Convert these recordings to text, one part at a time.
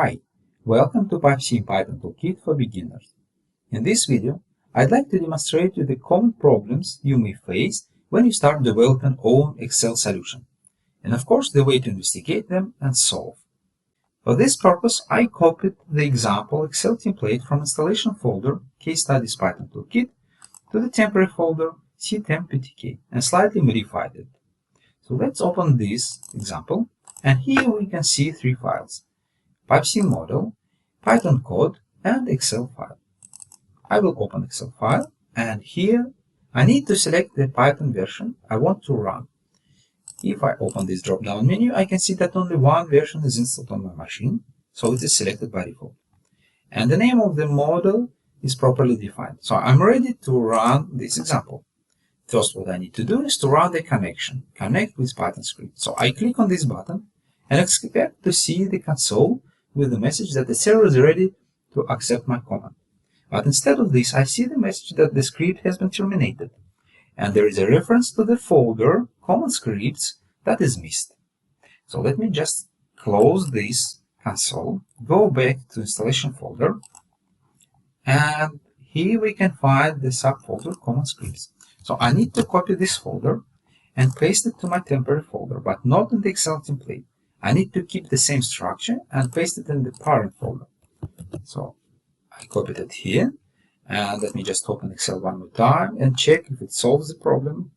Hi, welcome to Pipesim Python Toolkit for Beginners. In this video, I'd like to demonstrate you the common problems you may face when you start developing own Excel solution, and of course the way to investigate them and solve. For this purpose, I copied the example Excel template from installation folder Case Studies Python Toolkit to the temporary folder ctemp.ptk and slightly modified it. So let's open this example, and here we can see three files: Pipesim model, Python code, and Excel file. I will open Excel file, and here I need to select the Python version I want to run. If I open this drop-down menu, I can see that only one version is installed on my machine, so it is selected by default. And the name of the model is properly defined. So I'm ready to run this example. First, what I need to do is to run the connection, connect with Python script. So I click on this button and expect to see the console with the message that the server is ready to accept my command. But instead of this, I see the message that the script has been terminated, and there is a reference to the folder common scripts that is missed. So let me just close this console, go back to installation folder, and here we can find the subfolder common scripts. So I need to copy this folder and paste it to my temporary folder, but not in the Excel template. I need to keep the same structure and paste it in the parent folder. So I copied it here, and let me just open Excel one more time and check if it solves the problem.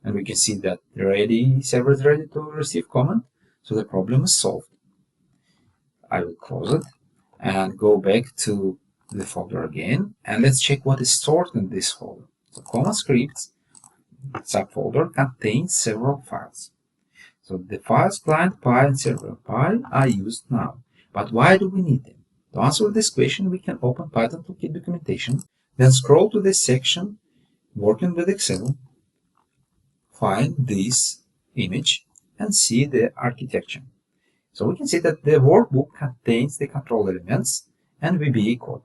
And we can see that the server is ready to receive command, so the problem is solved. I will close it and go back to the folder again, and let's check what is stored in this folder. So common scripts subfolder contains several files. So the files client py and server py are used now. But why do we need them? To answer this question, we can open Python Toolkit documentation, then scroll to the section Working with Excel, find this image, and see the architecture. So we can see that the workbook contains the control elements and VBA code.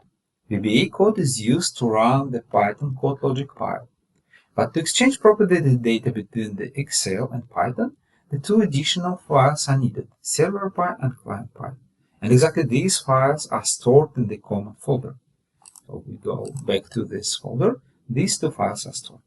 VBA code is used to run the Python code logic file. But to exchange properly the data between the Excel and Python, the two additional files are needed, server py and client py. And exactly these files are stored in the common folder. So we go back to this folder, these two files are stored.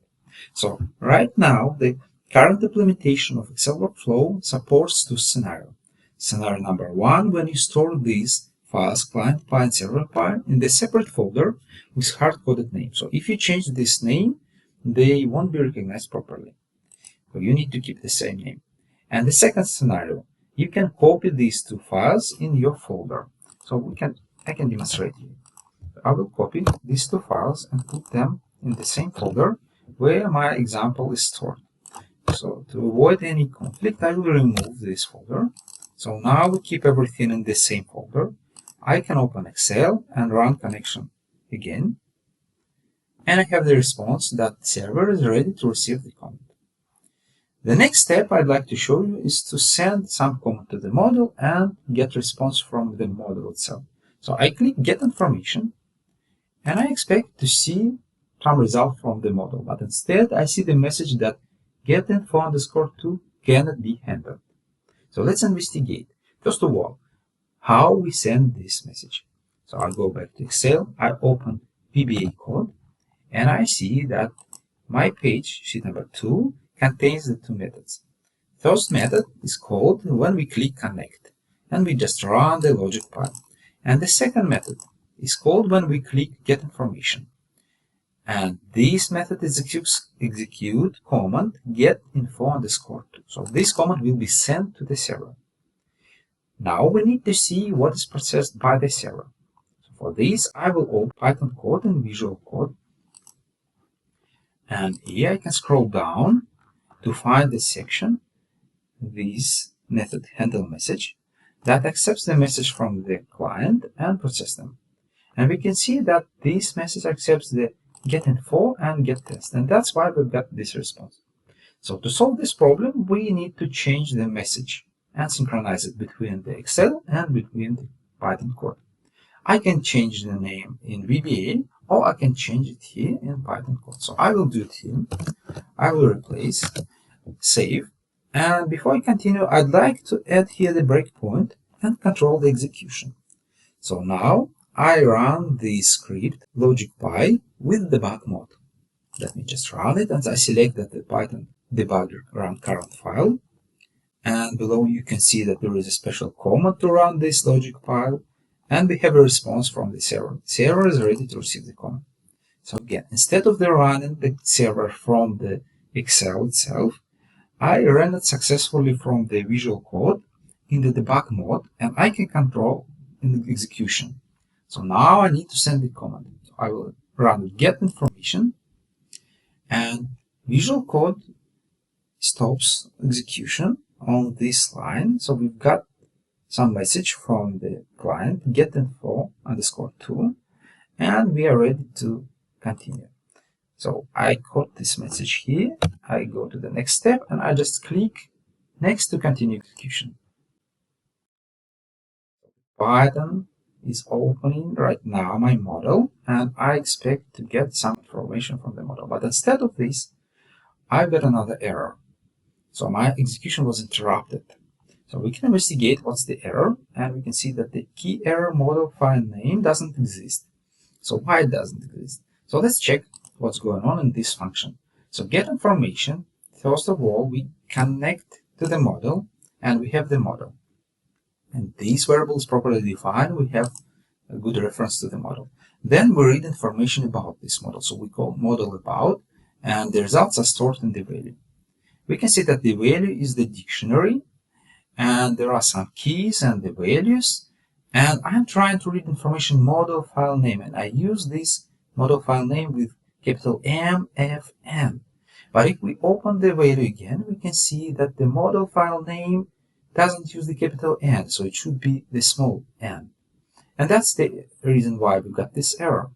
So right now, the current implementation of Excel workflow supports two scenarios. Scenario number one, when you store these files, client py and server py, in the separate folder with hard-coded name. So if you change this name, they won't be recognized properly. So you need to keep the same name. And the second scenario, you can copy these two files in your folder. So I can demonstrate here. I will copy these two files and put them in the same folder where my example is stored. So to avoid any conflict, I will remove this folder. So now we keep everything in the same folder. I can open Excel and run connection again. And I have the response that the server is ready to receive the command. The next step I'd like to show you is to send some command to the model and get response from the model itself. So I click Get Information, and I expect to see some result from the model, but instead I see the message that getinfo_2 cannot be handled. So let's investigate. First of all, how we send this message. So I'll go back to Excel, I open VBA code, and I see that my page, sheet number 2, contains the two methods. First method is called when we click Connect, and we just run the logic part. And the second method is called when we click Get Information. And this method execute command getinfo_2. So this command will be sent to the server. Now we need to see what is processed by the server. So for this, I will open Python code and Visual Code. And here I can scroll down to find the section, this method handle message, that accepts the message from the client and process them. And we can see that this message accepts the getinfo and gettest, and that's why we've got this response. So to solve this problem, we need to change the message and synchronize it between the Excel and between the Python code. I can change the name in VBA, or I can change it here in Python code. So I will do it here. I will replace, save, and before I continue, I'd like to add here the breakpoint and control the execution. So now I run the script logicpy with debug mode. Let me just run it, and I select that the Python debugger run current file. And below you can see that there is a special command to run this logic file, and we have a response from the server. The server is ready to receive the command. So again, instead of running the server from the Excel itself, I ran it successfully from the Visual Code in the debug mode, and I can control in the execution. So now I need to send the command. So I will run get information, and Visual Code stops execution on this line. So we've got some message from the client, get info _2, and we are ready to continue. So I caught this message here, I go to the next step, and I just click next to continue execution. Python is opening right now my model, and I expect to get some information from the model. But instead of this, I got another error. So my execution was interrupted. So we can investigate what's the error, and we can see that the key error model file name doesn't exist. So why it doesn't exist? So let's check what's going on in this function. So get information, first of all, we connect to the model, and we have the model. And these variables properly defined, we have a good reference to the model. Then we read information about this model. So we call model about, and the results are stored in the value. We can see that the value is the dictionary, and there are some keys and the values, and I'm trying to read information model file name, and I use this model file name with capital M, F, N. But if we open the value again, we can see that the model file name doesn't use the capital N, so it should be the small n. And that's the reason why we got this error.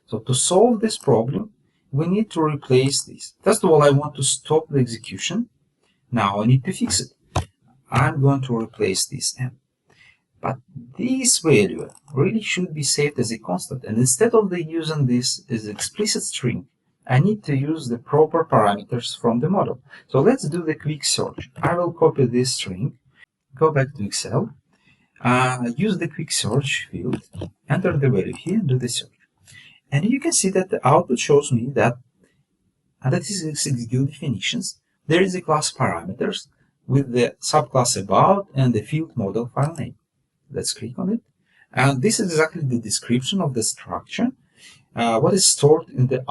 So to solve this problem, we need to replace this. First of all, I want to stop the execution. Now I need to fix it. I'm going to replace this n. But this value really should be saved as a constant. And instead of using this as explicit string, I need to use the proper parameters from the model. So let's do the quick search. I will copy this string, go back to Excel, use the quick search field, enter the value here, do the search. And you can see that the output shows me that, and that is execute definitions. There is a class parameters with the subclass about and the field model file name. Let's click on it. And this is exactly the description of the structure, what is stored in the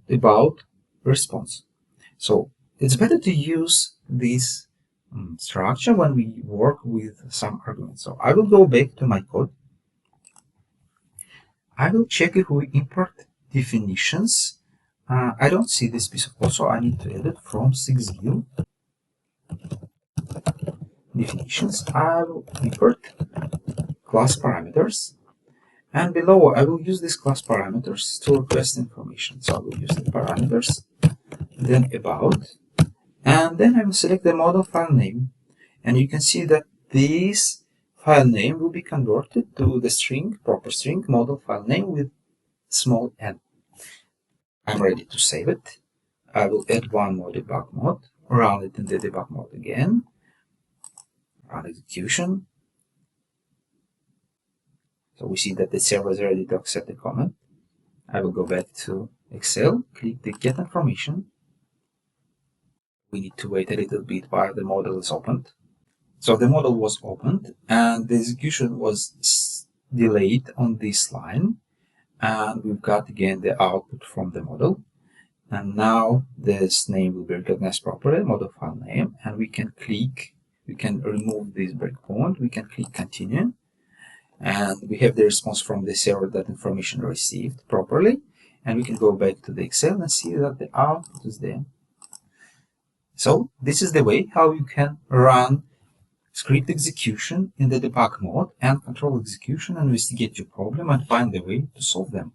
about response. So it's better to use this structure when we work with some arguments. So I will go back to my code. I will check if we import definitions. I don't see this piece of code, so I need to edit from 6view. Definitions. I will import class parameters, and below I will use these class parameters to request information. So I will use the parameters, then about, and then I will select the model file name, and you can see that this file name will be converted to the string, proper string, model file name with small n. I'm ready to save it. I will add one more debug mode, run it in the debug mode again, run execution. So we see that the server is ready to accept the command. I will go back to Excel, click the get information. We need to wait a little bit while the model is opened. So the model was opened, and the execution was delayed on this line. And we've got again the output from the model. And now this name will be recognized properly, model file name, and we can remove this breakpoint, we can click continue, and we have the response from the server that information received properly, and we can go back to the Excel and see that the output is there. So this is the way how you can run script execution in the debug mode and control execution, investigate your problem, and find a way to solve them.